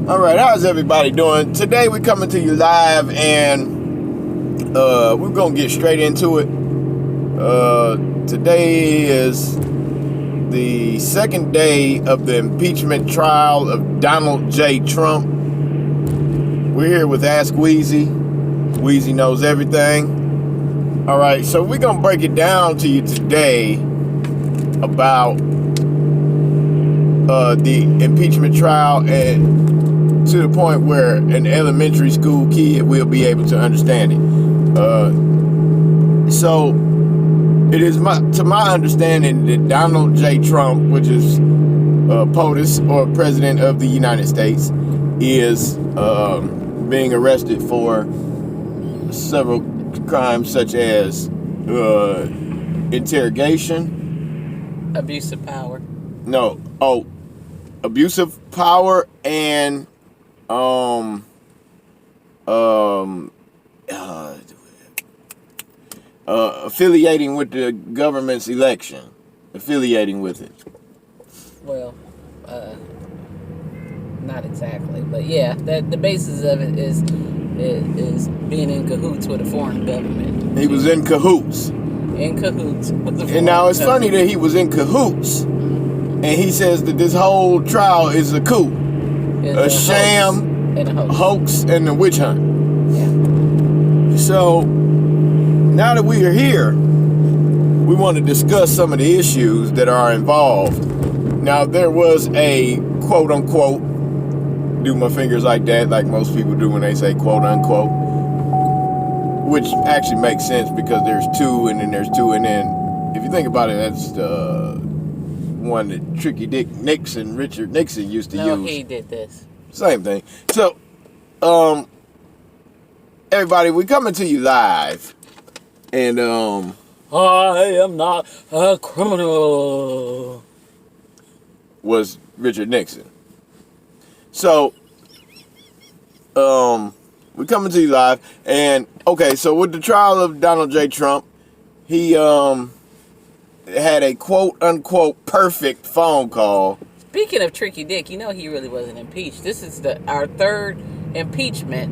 All right, how's everybody doing? Today we're coming to you live, and we're gonna get straight into it. Today is the second day of the impeachment trial of Donald J. Trump. We're here with Ask Wheezy. Wheezy knows everything. All right, so we're gonna break it down to you today about the impeachment trial, and to the point where an elementary school kid will be able to understand it. So it is to my understanding that Donald J. Trump, which is POTUS, or President of the United States, is being arrested for several crimes such as interrogation, abuse of power. Abuse of power, and affiliating with the government's election, affiliating with it. Well, not exactly, but yeah, that the basis of it is being in cahoots with a foreign government. He was in cahoots. In cahoots with the foreign And now it's government. funny that he was in cahoots, and he says that this whole trial is a coup, It's a sham, and a hoax, and a witch hunt. Yeah. So now that we are here, we want to discuss some of the issues that are involved. Now, there was a quote unquote, do my fingers like that, like most people do when they say quote unquote, which actually makes sense because there's two, and then there's two, and then if you think about it, that's the one that Tricky Dick Nixon, Richard Nixon, used to use. No, he did this. Same thing. So, everybody, we're coming to you live, and I am not a criminal. was Richard Nixon. So, we're coming to you live, and okay, so with the trial of Donald J. Trump, he had a quote unquote perfect phone call. Speaking of Tricky Dick, you know he really wasn't impeached. This is our third impeachment.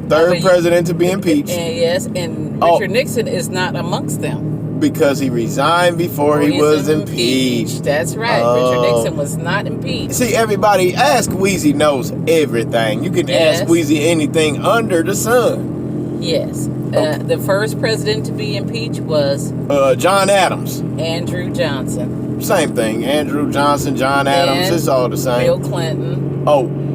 Third president to be impeached. And yes, and Richard Nixon is not amongst them. Because he resigned before he was impeached. That's right. Richard Nixon was not impeached. See, everybody, Ask Wheezy knows everything. You can ask Wheezy anything under the sun. Yes. The first president to be impeached was John Adams. Andrew Johnson. Same thing. Andrew Johnson, John Adams, it's all the same. Bill Clinton.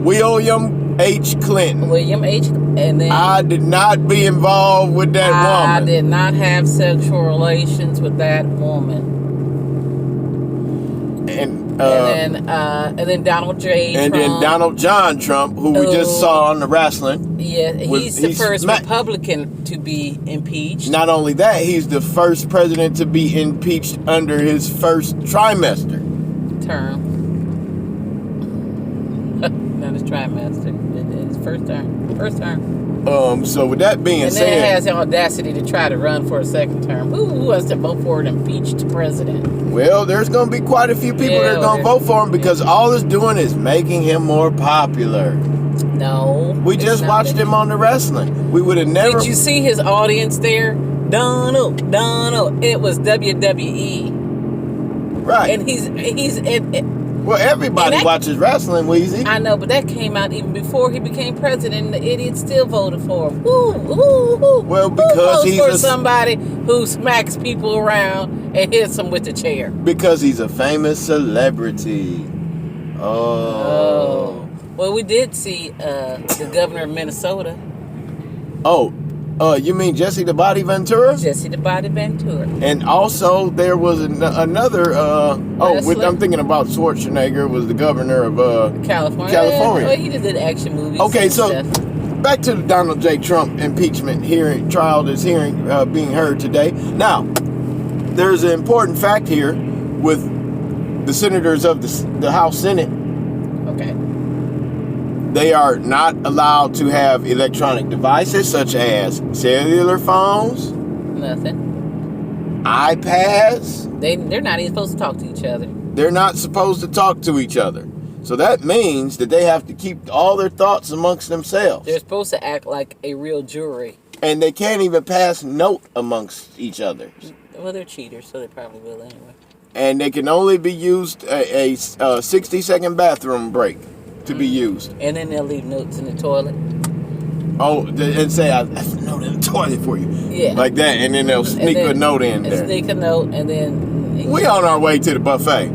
William H. Clinton. William H. And then I did not be involved with that woman. I did not have sexual relations with that woman. And then Donald J. And Trump. then Donald John Trump, who we just saw on the wrestling. Yeah, he's the first Republican to be impeached. Not only that, he's the first president to be impeached under his first trimester. Term. Not his trimester. His first term. First term. So with that being said, and then it has the audacity to try to run for a second term. Who wants to vote for an impeached president? Well, there's going to be quite a few people that are going to vote for him because all it's doing is making him more popular. No. We just watched him on the wrestling. We would have never. Did you see his audience there? Donald. It was WWE. Right. And he's well, everybody watches wrestling, Weezy. I know, but that came out even before he became president. The idiots still voted for him. Woo. Well, because he's for somebody who smacks people around and hits them with the chair. Because he's a famous celebrity. Oh. Well, we did see the governor of Minnesota. You mean Jesse the Body Ventura? Jesse the Body Ventura. And also there was another. I'm thinking about Schwarzenegger was the governor of California. California. He did action movies. Okay, so back to the Donald J. Trump impeachment hearing trial that's being heard today. Now, there's an important fact here with the senators of the House Senate. Okay. They are not allowed to have electronic devices such as cellular phones. Nothing. iPads. They're not even supposed to talk to each other. They're not supposed to talk to each other. So that means that they have to keep all their thoughts amongst themselves. They're supposed to act like a real jury. And they can't even pass note amongst each other. Well, they're cheaters, so they probably will anyway. And they can only be used a 60-second bathroom break to be used. And then they'll leave notes in the toilet. Oh, and say, I left a note in the toilet for you. Yeah. Like that. And then they'll sneak a note in there. Sneak a note, and then... We on our way to the buffet.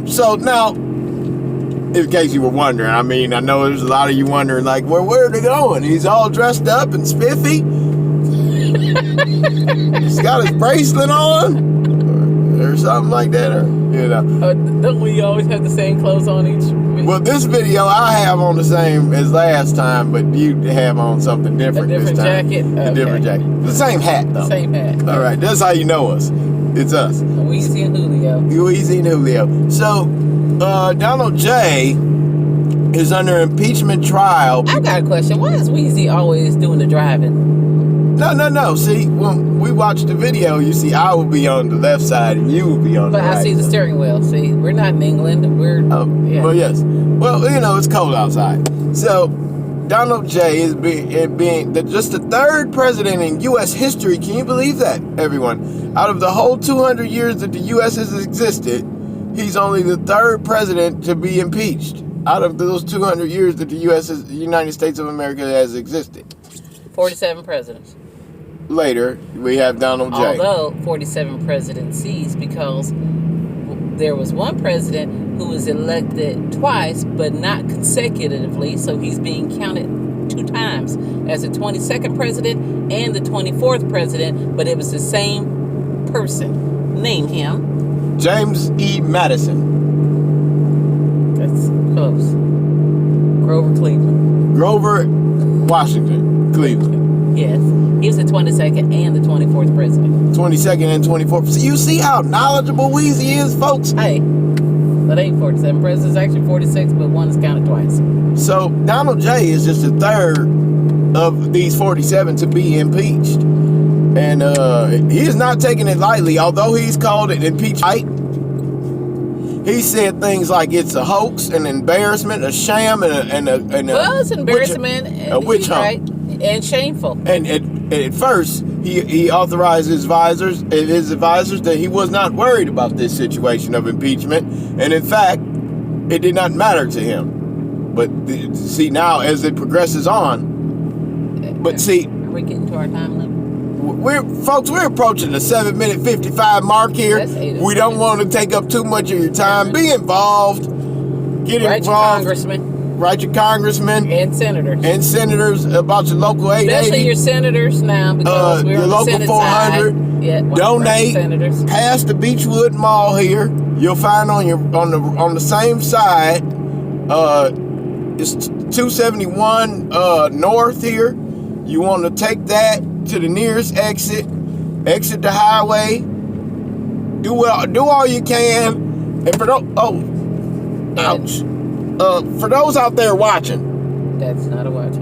So now, in case you were wondering, I mean, I know there's a lot of you wondering, like, where are they going? He's all dressed up and spiffy. He's got his bracelet on, or something like that, or you know. Don't we always have the same clothes on each? Well, this video I have on the same as last time, but you have on something different. A different this time. jacket? A Okay. different jacket. The same hat, though. Same hat. All right, that's how you know us. It's us. Weezy and Julio. Easy and Julio. So, Donald J. is under impeachment trial. I got a question. Why is Weezy always doing the driving? No. See, when we watch the video, you see I will be on the left side and you will be on But the right. I see the side. steering wheel. See, we're not in England. We're yeah. Well, yes. Well, you know, it's cold outside. So, Donald J. is being just the third president in U.S. history. Can you believe that, everyone? Out of the whole 200 years that the U.S. has existed, he's only the third president to be impeached. Out of those 200 years that the United States of America has existed. 47 presidents. Later, we have Donald J. Although 47 presidencies, because there was one president who was elected twice, but not consecutively, so he's being counted 2 times as the 22nd president and the 24th president, but it was the same person. Name him. James E. Madison. That's close. Grover Cleveland. Grover Washington Cleveland. Yes. He was the 22nd and the 24th president. 22nd and 24th. So you see how knowledgeable Weezy is, folks? Hey, that ain't 47 presidents. Actually 46, but one is counted twice. So Donald J. is just the third of these 47 to be impeached. And he is not taking it lightly, although he's called it impeachment. He said things like it's a hoax, an embarrassment, a sham, and a Well, it's embarrassment, a witch hunt. right, and shameful. And at first, he authorized his advisors that he was not worried about this situation of impeachment, and in fact, it did not matter to him. But see, now as it progresses on, but see, Are we getting to our time limit? we're approaching the 7-minute 55 mark here. That's 8 We don't want to take up too much of your time. Be involved. Get Write your involved. congressman Write your congressmen and senators. and senators about your local 880. Especially your senators now, because we're your on the local Senate 400. side. Yeah, Donate. senators. Past the Beechwood Mall here. You'll find on the same side. It's 271 north here. You want to take that to the nearest exit the highway. Do all you can. And for those ouch. For those out there watching, That's not a watch.